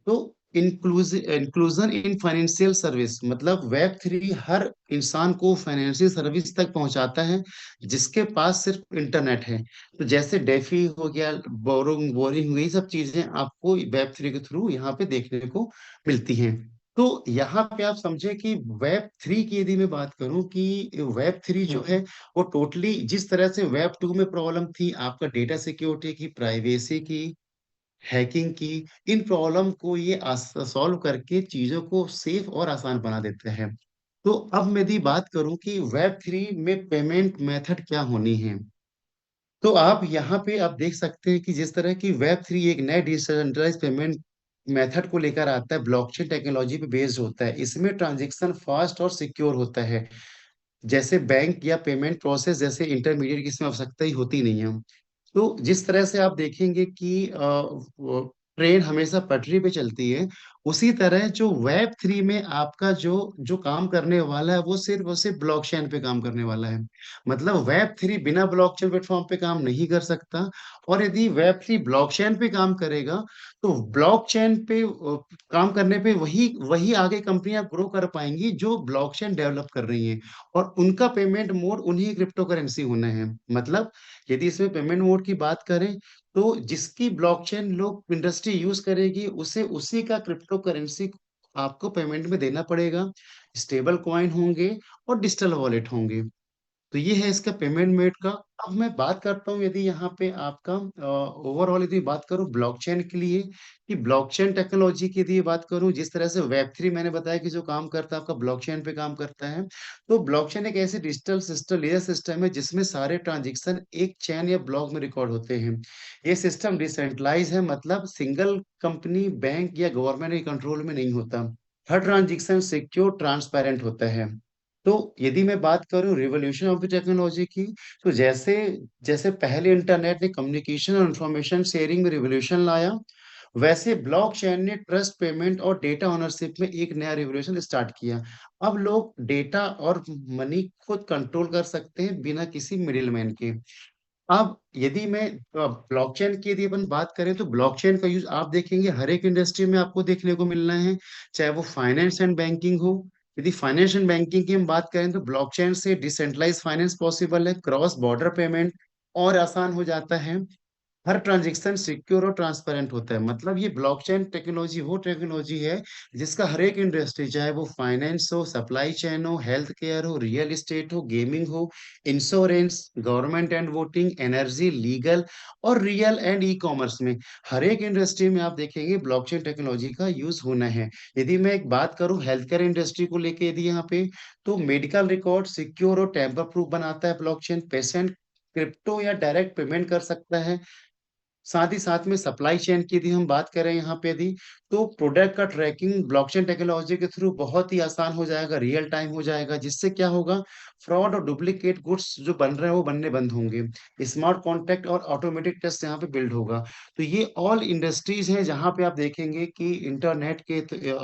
तो इंक्लूजन इन फाइनेंशियल सर्विस, मतलब वेब थ्री हर इंसान को फाइनेंशियल सर्विस तक पहुंचाता है जिसके पास सिर्फ इंटरनेट है। तो जैसे डेफी हो गया, बोरिंग बोरिंग हुई, सब चीजें आपको वेब थ्री के थ्रू यहाँ पे देखने को मिलती हैं। तो यहाँ पे आप समझे कि वेब थ्री की यदि मैं बात करूं कि वेब थ्री जो है वो टोटली जिस तरह से वेब टू में प्रॉब्लम थी, आपका डेटा सिक्योरिटी की, प्राइवेसी की, हैकिंग की, इन प्रॉब्लम को ये सॉल्व करके चीजों को सेफ और आसान बना देते हैं। तो अब मैं यदि बात करूं कि वेब थ्री में पेमेंट मेथड क्या होनी है, तो आप यहाँ पे आप देख सकते हैं कि जिस तरह की वेब थ्री एक नए डिसेंट्रलाइज पेमेंट मेथड को लेकर आता है, ब्लॉकचेन टेक्नोलॉजी पे बेस्ड होता है, इसमें ट्रांजैक्शन फास्ट और सिक्योर होता है। जैसे बैंक या पेमेंट प्रोसेस जैसे इंटरमीडिएट की इसमें आवश्यकता ही होती नहीं है। तो जिस तरह से आप देखेंगे कि ट्रेन हमेशा पटरी पे चलती है, उसी तरह जो वेब थ्री में आपका जो जो काम करने वाला है वो सिर्फ ब्लॉकचेन पे काम करने वाला है। मतलब वेब थ्री बिना ब्लॉकचेन प्लेटफॉर्म पे काम नहीं कर सकता। और यदि वेब थ्री ब्लॉकचेन पे काम करेगा तो ब्लॉकचेन पे काम करने पे वही वही आगे कंपनियां ग्रो कर पाएंगी जो ब्लॉकचेन डेवलप कर रही हैं। और उनका पेमेंट मोड उन्हीं क्रिप्टो करेंसी होना है। मतलब यदि इसमें पेमेंट मोड की बात करें तो जिसकी ब्लॉकचेन लोग इंडस्ट्री यूज करेगी उसे उसी का क्रिप्टो करेंसी आपको पेमेंट में देना पड़ेगा। स्टेबल कॉइन होंगे और डिजिटल वॉलेट होंगे। तो ये है इसका पेमेंट मेड का। अब मैं बात करता हूँ यदि यहाँ पे आपका ओवरऑल यदि बात करूँ ब्लॉकचेन के लिए, कि ब्लॉकचेन टेक्नोलॉजी की यदि बात करूँ, जिस तरह से वेब थ्री मैंने बताया कि जो काम करता है आपका ब्लॉकचेन पे काम करता है। तो ब्लॉकचेन एक ऐसे डिजिटल सिस्टम लेयर सिस्टम है जिसमें सारे ट्रांजेक्शन एक चैन या ब्लॉक में रिकॉर्ड होते हैं। ये सिस्टम डिसेंट्रलाइज है, मतलब सिंगल कंपनी, बैंक या गवर्नमेंट के कंट्रोल में नहीं होता। हर ट्रांजेक्शन सिक्योर ट्रांसपेरेंट होता है। तो यदि मैं बात करूं रिवोल्यूशन ऑफ द टेक्नोलॉजी की, तो जैसे जैसे पहले इंटरनेट ने कम्युनिकेशन और इंफॉर्मेशन शेयरिंग में रिवोल्यूशन लाया, वैसे ब्लॉकचेन ने ट्रस्ट, पेमेंट और डेटा ओनरशिप में एक नया रिवोल्यूशन स्टार्ट किया। अब लोग डेटा और मनी खुद कंट्रोल कर सकते हैं बिना किसी मिडिलमैन के। अब यदि मैं ब्लॉकचेन की यदि अपन बात करें तो ब्लॉकचेन का यूज आप देखेंगे हर एक इंडस्ट्री में आपको देखने को मिलना है, चाहे वो फाइनेंस एंड बैंकिंग हो। यदि फाइनेंस एंड बैंकिंग की हम बात करें तो ब्लॉकचेन से डिसेंट्रलाइज फाइनेंस पॉसिबल है, क्रॉस बॉर्डर पेमेंट और आसान हो जाता है, हर ट्रांजैक्शन सिक्योर और ट्रांसपेरेंट होता है। मतलब ये ब्लॉकचेन टेक्नोलॉजी वो टेक्नोलॉजी है जिसका हर एक इंडस्ट्री, चाहे वो फाइनेंस हो, सप्लाई चेन हो, हेल्थ केयर हो, रियल एस्टेट हो, गेमिंग हो, insurance, government and voting, energy, legal और रियल एंड ई कॉमर्स में, हर एक इंडस्ट्री में आप देखेंगे ब्लॉकचेन टेक्नोलॉजी का यूज होना है। यदि मैं एक बात करूं हेल्थ केयर इंडस्ट्री को लेके यदि यहाँ पे, तो मेडिकल रिकॉर्ड सिक्योर और टेम्पर प्रूफ बनाता है ब्लॉकचेन। पेशेंट क्रिप्टो या डायरेक्ट पेमेंट कर सकता है। साथ ही साथ में सप्लाई चेन की यदि हम बात करें यहाँ पे यदि, तो प्रोडक्ट का ट्रैकिंग ब्लॉकचेन टेक्नोलॉजी के थ्रू बहुत ही आसान हो जाएगा, रियल टाइम हो जाएगा, जिससे क्या होगा, फ्रॉड और डुप्लीकेट गुड्स जो बन रहे हैं वो बनने बंद होंगे। स्मार्ट कॉन्ट्रैक्ट और ऑटोमेटिक टेस्ट यहाँ पे बिल्ड होगा। तो ये ऑल इंडस्ट्रीज हैं जहाँ पे आप देखेंगे कि इंटरनेट के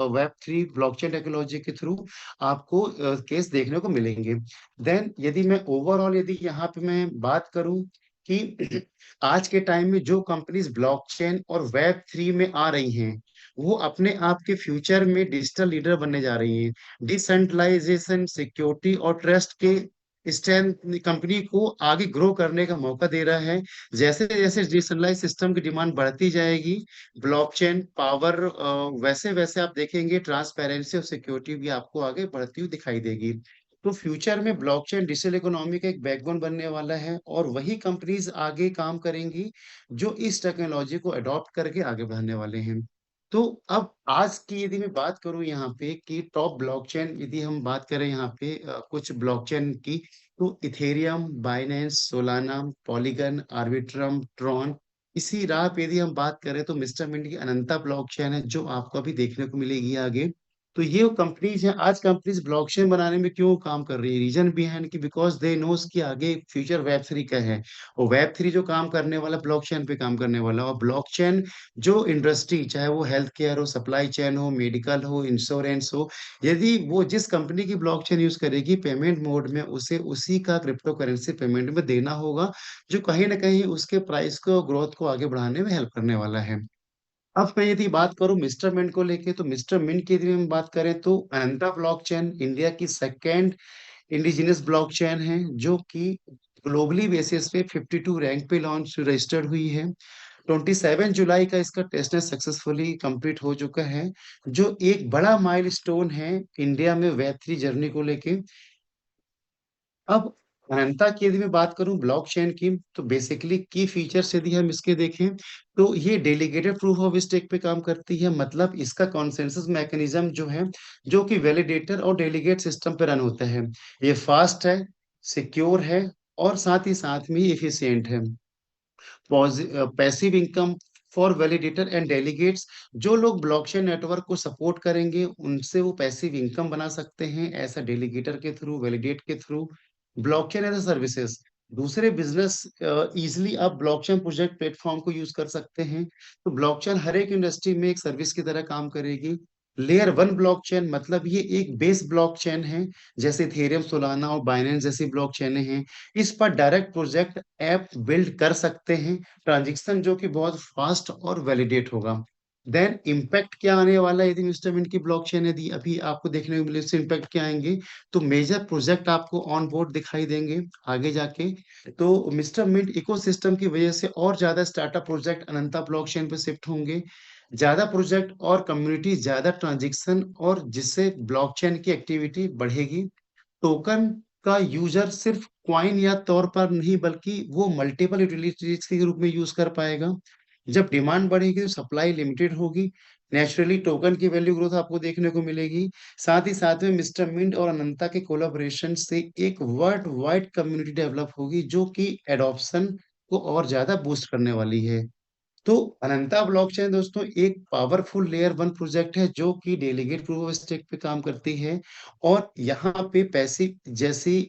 वेब थ्री ब्लॉकचेन टेक्नोलॉजी के थ्रू आपको केस देखने को मिलेंगे। देन यदि मैं ओवरऑल यदि यहाँ पे मैं बात करूं कि आज के टाइम में जो कंपनीज ब्लॉकचेन और वेब थ्री में आ रही हैं, वो अपने आप के फ्यूचर में डिजिटल लीडर बनने जा रही हैं। डिसेंट्रलाइजेशन, सिक्योरिटी और ट्रस्ट के स्ट्रेंथ कंपनी को आगे ग्रो करने का मौका दे रहा है। जैसे जैसे डिसेंट्रलाइज सिस्टम की डिमांड बढ़ती जाएगी, ब्लॉकचेन पावर वैसे वैसे आप देखेंगे ट्रांसपेरेंसी और सिक्योरिटी भी आपको आगे बढ़ती हुई दिखाई देगी। तो फ्यूचर में ब्लॉकचेन डिजिटल इकोनॉमी का एक बैकबोन बनने वाला है और वही कंपनीज आगे काम करेंगी जो इस टेक्नोलॉजी को अडॉप्ट करके आगे बढ़ने वाले हैं। तो अब आज की यदि मैं बात करूं यहाँ पे कि टॉप ब्लॉकचेन यदि हम बात करें यहाँ पे कुछ ब्लॉकचेन की, तो Ethereum, Binance, Solana, polygon, Arbitrum, Tron. इसी राह पे यदि हम बात करें तो मिस्टर मिंट की अनंता ब्लॉकचेन है जो आपको अभी देखने को मिलेगी आगे। तो ये कंपनीज हैं, आज कंपनीज ब्लॉकचेन बनाने में क्यों काम कर रही है, रीजन बिहाइंड कि बिकॉज दे नोस कि आगे फ्यूचर वेब थ्री का है। और वेब थ्री जो काम करने वाला ब्लॉकचेन पे काम करने वाला, और ब्लॉकचेन जो इंडस्ट्री, चाहे वो हेल्थ केयर हो, सप्लाई चेन हो, मेडिकल हो, इंश्योरेंस हो, यदि वो जिस कंपनी की ब्लॉकचेन यूज करेगी पेमेंट मोड में, उसे उसी का क्रिप्टो करेंसी पेमेंट में देना होगा, जो कहीं ना कहीं उसके प्राइस को, ग्रोथ को आगे बढ़ाने में हेल्प करने वाला है। अब मैं यदि बात करूं मिस्टर मिंट को लेके, तो मिस्टर मिंट की यदि हम बात करें तो अनंता ब्लॉकचेन इंडिया की सेकेंड इंडिजिनस ब्लॉकचेन है, जो कि ग्लोबली बेसिस पे 52 रैंक पे लॉन्च रजिस्टर्ड हुई है। 27 जुलाई का इसका टेस्टनेट सक्सेसफुली कंप्लीट हो चुका है, जो एक बड़ा माइलस्टोन है इंडिया में वेब थ्री जर्नी को लेके। अब अनंता की यदि मैं बात करूं ब्लॉकचेन की, तो बेसिकली की फीचर्स यदि हम इसके देखें, तो ये डेलीगेटेड प्रूफ ऑफ स्टेक पे काम करती है। मतलब इसका कॉन्सेंसस मैकेनिज्म जो है, जो कि वैलिडेटर और डेलीगेट सिस्टम पे रन होता है, ये फास्ट है, सिक्योर है, और साथ ही साथ में एफिशिएंट है। Passive income for validator and delegates, जो लोग ब्लॉकचेन नेटवर्क को सपोर्ट करेंगे उनसे वो पैसिव इनकम बना सकते हैं, ऐसा डेलीगेटर के थ्रू, वैलिडेट के through. Blockchain as a services, दूसरे बिजनेस इजिली आप ब्लॉकचेन प्रोजेक्ट प्लेटफॉर्म को यूज कर सकते हैं। तो ब्लॉकचेन हर एक इंडस्ट्री में एक सर्विस की तरह काम करेगी। लेयर वन ब्लॉकचेन, मतलब ये एक बेस ब्लॉकचेन है, जैसे इथेरियम, सोलाना और बाइनेंस जैसी ब्लॉकचेनें हैं। इस पर डायरेक्ट प्रोजेक्ट ऐप बिल्ड कर सकते हैं, ट्रांजेक्शन जो कि बहुत फास्ट और वैलिडेट होगा। देन इम्पैक्ट क्या आने वाला है, यदि मिस्टर मिंट की ब्लॉकचेन यदि अभी आपको देखने को मिले, इससे इम्पैक्ट क्या आएंगे, तो मेजर प्रोजेक्ट आपको ऑन बोर्ड दिखाई देंगे आगे जाके। तो मिस्टर मिंट इकोसिस्टम की वजह से और ज्यादा स्टार्टअप प्रोजेक्ट अनंता ब्लॉकचेन पे शिफ्ट होंगे, ज्यादा प्रोजेक्ट और कम्युनिटी, ज्यादा ट्रांजेक्शन, और जिससे ब्लॉकचेन की एक्टिविटी बढ़ेगी। टोकन का यूजर सिर्फ क्वाइन या तौर पर नहीं, बल्कि वो मल्टीपल यूटिलिटीज के रूप में यूज कर पाएगा। जब डिमांड बढ़ेगी तो सप्लाई लिमिटेड होगी, नेचुरली टोकन की वैल्यू ग्रोथ आपको देखने को मिलेगी। साथ ही साथ में मिस्टर मिंट और अनंता के कोलाबोरेशन से एक वर्ल्ड वाइड कम्युनिटी डेवलप होगी, जो कि एडॉप्शन को और ज्यादा बूस्ट करने वाली है। तो अनंता ब्लॉकचेन दोस्तों एक पावरफुल लेयर वन प्रोजेक्ट है, जो कि डेलीगेट प्रूफ ऑफ स्टेक पे काम करती है। और यहाँ पे पैसिव जैसी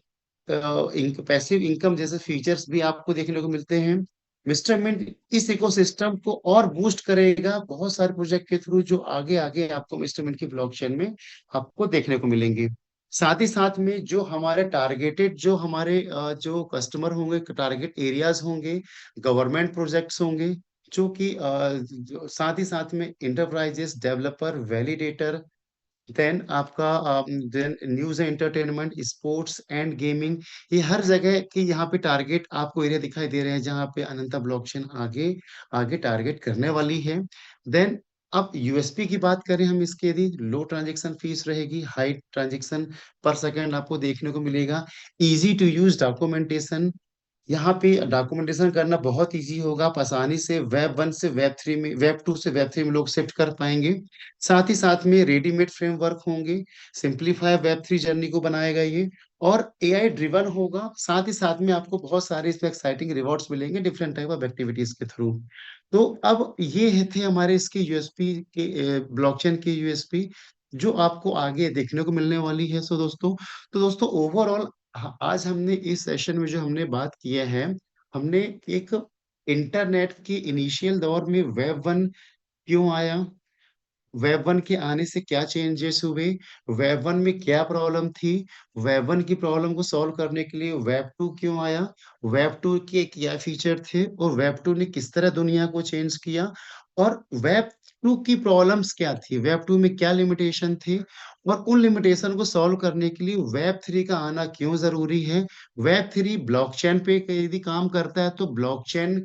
पैसिव इनकम जैसे फीचर्स भी आपको देखने को मिलते हैं। मिस्टर मिंट इस इकोसिस्टम को और बूस्ट करेगा बहुत सारे प्रोजेक्ट के थ्रू, जो आगे आगे आपको मिस्टर मिंट की ब्लॉकचेन में आपको देखने को मिलेंगे। साथ ही साथ में जो हमारे टारगेटेड, जो हमारे जो कस्टमर होंगे, टारगेट एरियाज होंगे, गवर्नमेंट प्रोजेक्ट्स होंगे, जो कि साथ ही साथ में इंटरप्राइजेस, डेवलपर, वैलिडेटर, देन आपका then news and entertainment, sports and gaming, ये हर जगह की यहाँ पे टारगेट आपको एरिया दिखाई दे रहे हैं, जहाँ पे अनंता ब्लॉकचेन आगे आगे टारगेट करने वाली है। देन अब यूएसपी की बात करें हम इसके, यदि लो ट्रांजेक्शन फीस रहेगी, हाई ट्रांजेक्शन पर सेकंड आपको देखने को मिलेगा, इजी टू यूज डॉक्यूमेंटेशन, यहाँ पे डॉक्यूमेंटेशन करना बहुत इजी होगा, आप आसानी से वेब वन से वेब थ्री में, वेब टू से वेब थ्री में लोग शिफ्ट कर पाएंगे। साथ ही साथ में रेडीमेड फ्रेमवर्क होंगे, सिंप्लीफाई वेब थ्री जर्नी को बनाएगा ये, और एआई ड्रिवन होगा। साथ ही साथ में आपको बहुत सारे इसमें एक्साइटिंग रिवॉर्ड्स मिलेंगे डिफरेंट टाइप ऑफ एक्टिविटीज के थ्रू। तो अब ये थे हमारे इसके यूएसपी के, ब्लॉकचेन के यूएसपी, जो आपको आगे देखने को मिलने वाली है। सो दोस्तों, तो दोस्तों ओवरऑल आज हमने इस सेशन में जो हमने बात किया है, हमने एक इंटरनेट के इनिशियल दौर में वेब वन क्यों आया, वेब वन के आने से क्या चेंजेस हुए, वेब वन में क्या प्रॉब्लम थी, वेब वन की प्रॉब्लम को सॉल्व करने के लिए वेब टू क्यों आया, वेब टू के क्या फीचर थे, और वेब टू ने किस तरह दुनिया को चेंज किया, और वेब टू की प्रॉब्लम्स क्या थी, वेब टू में क्या लिमिटेशन थी, और उन लिमिटेशन को सॉल्व करने के लिए वेब थ्री का आना क्यों जरूरी है। वेब थ्री ब्लॉकचेन पे यदि काम करता है तो ब्लॉकचेन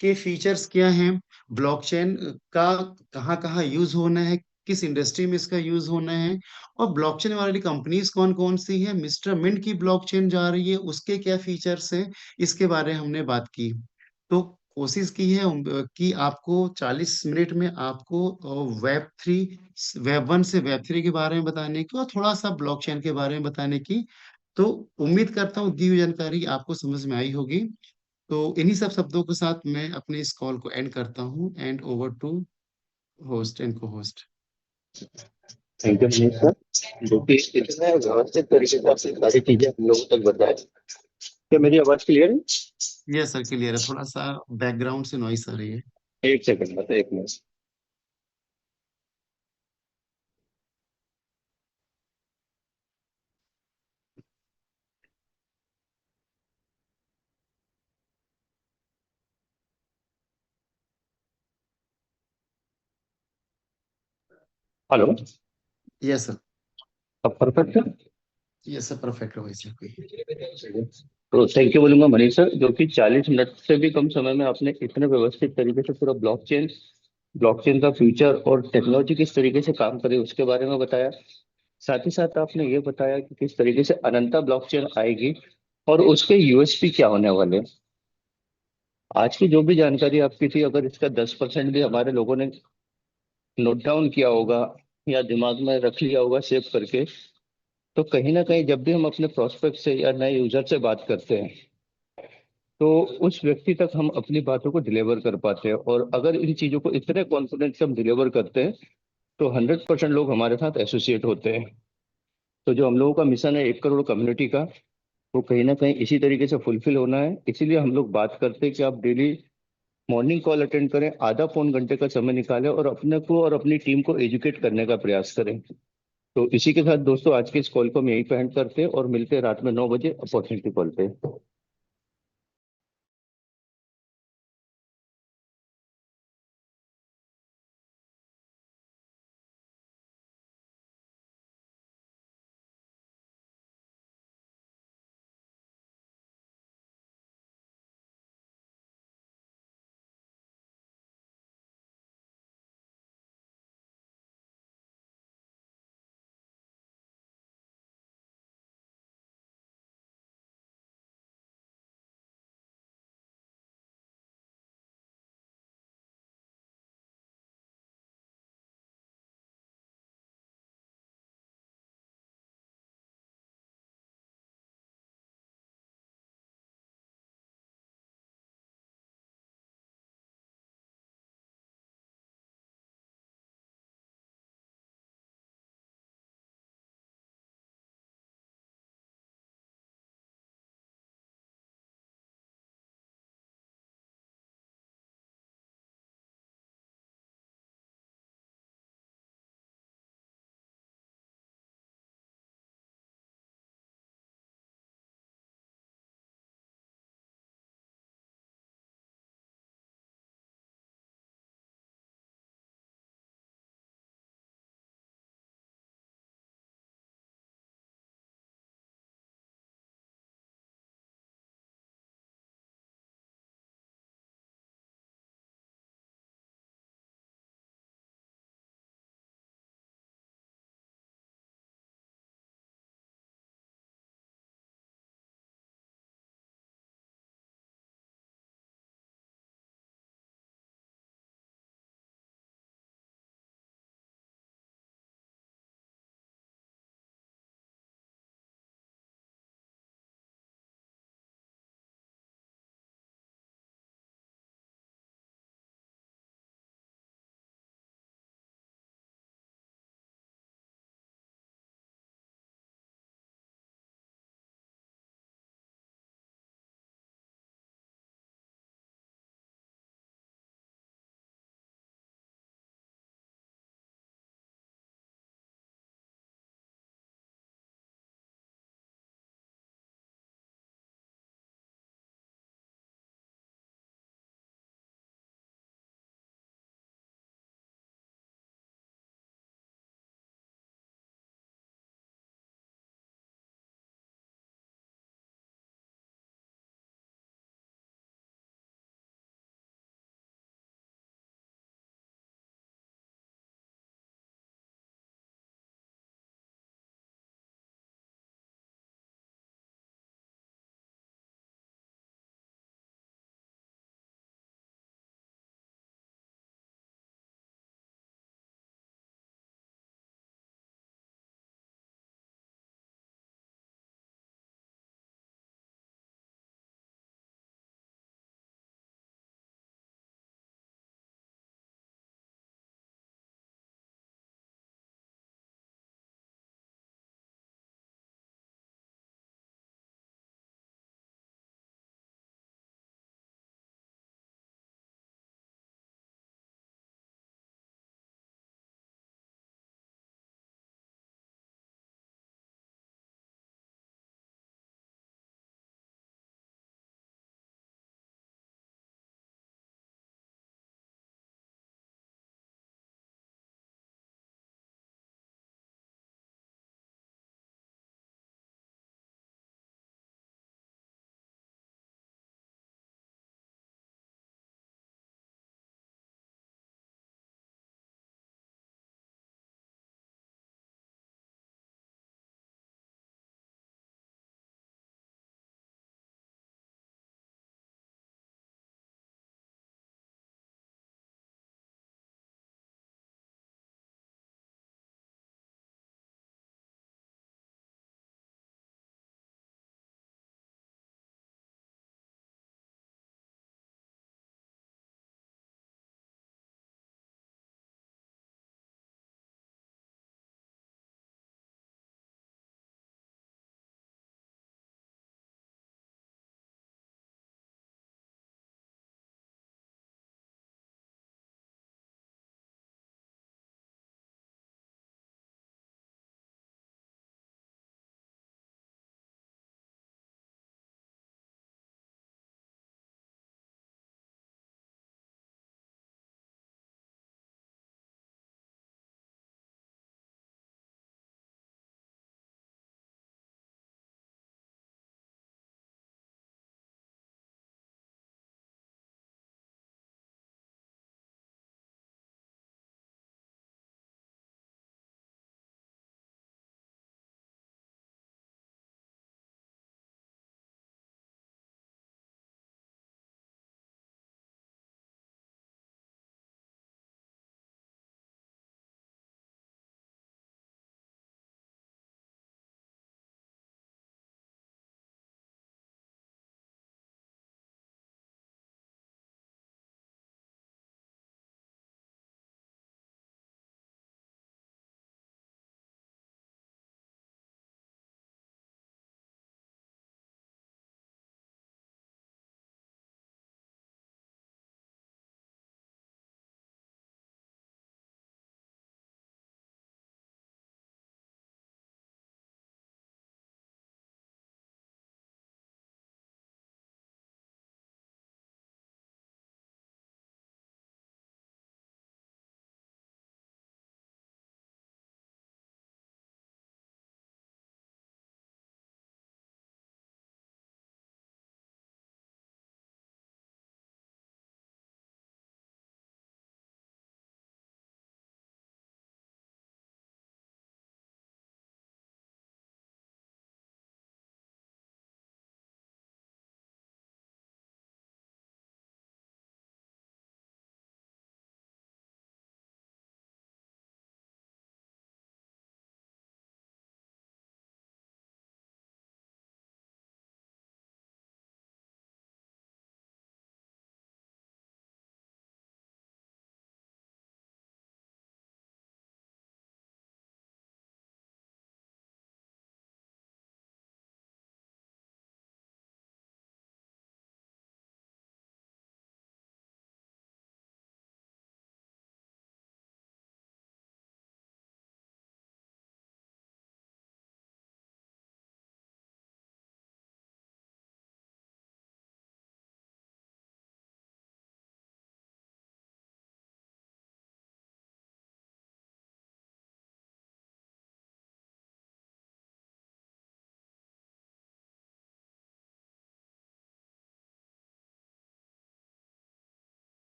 के फीचर्स क्या हैं, ब्लॉकचेन का कहाँ कहाँ यूज होना है, किस इंडस्ट्री में इसका यूज होना है, और ब्लॉकचेन वाली कंपनीज कौन कौन सी है, मिस्टर मिंट की ब्लॉकचेन जा रही है उसके क्या फीचर्स हैं, इसके बारे में हमने बात की। तो कोशिश की है कि आपको 40 मिनट में आपको वेब थ्री, वेब वन से वेब थ्री के बारे में बताने की, और थोड़ा सा ब्लॉकचेन के बारे में बताने की। तो उम्मीद करता हूँ दी हुई जानकारी आपको समझ में आई होगी। तो इन्हीं सब शब्दों के साथ मैं अपने इस कॉल को एंड करता हूँ, hand over to host and cohost. Thank you Manish sir, जो कि इतने व्यवस्थित तरीके से आपने सारी चीजें हम लोगों तक बताए। क्या मेरी आवाज क्लियर है? ये सर क्लियर है, थोड़ा सा बैकग्राउंड से नॉइस आ रही है। एक सेकंड, बस एक मिनट। हेलो। Yes sir. अब परफेक्ट है? ये सब परफेक्ट है वैसे कोई। तो थैंक यू बोलूंगा मनीष सर, जो कि 40 मिनट से भी कम समय में आपने इतने व्यवस्थित तरीके से पूरा ब्लॉकचेन का फ्यूचर और टेक्नोलॉजी किस तरीके से काम करे उसके बारे में बताया। साथ ही साथ आपने ये बताया कि किस तरीके से अनंता ब्लॉकचेन आएगी और उसके यूएसपी क्या होने वाले हैं। आज की जो भी जानकारी आपकी थी, अगर इसका 10% भी हमारे लोगों ने नोट डाउन किया होगा या दिमाग में रख लिया होगा सेव करके, तो कहीं ना कहीं जब भी हम अपने प्रोस्पेक्ट से या नए यूजर से बात करते हैं, तो उस व्यक्ति तक हम अपनी बातों को डिलीवर कर पाते हैं। और अगर इन चीजों को इतने कॉन्फिडेंस से हम डिलीवर करते हैं, तो 100% लोग हमारे साथ एसोसिएट होते हैं। तो जो हम लोगों का मिशन है 1 करोड़ कम्युनिटी का, वो कहीं ना कहीं इसी तरीके से फुलफिल होना है। इसीलिए हम लोग बात करते हैं कि आप डेली मॉर्निंग कॉल अटेंड करें, आधा पौन घंटे का समय निकालें और अपने को और अपनी टीम को एजुकेट करने का प्रयास करें। तो इसी के साथ दोस्तों, आज के इस कॉल को हम यहीं पे एंड करते हैं और मिलते हैं रात में 9 बजे अपॉर्चुनिटी कॉल पे।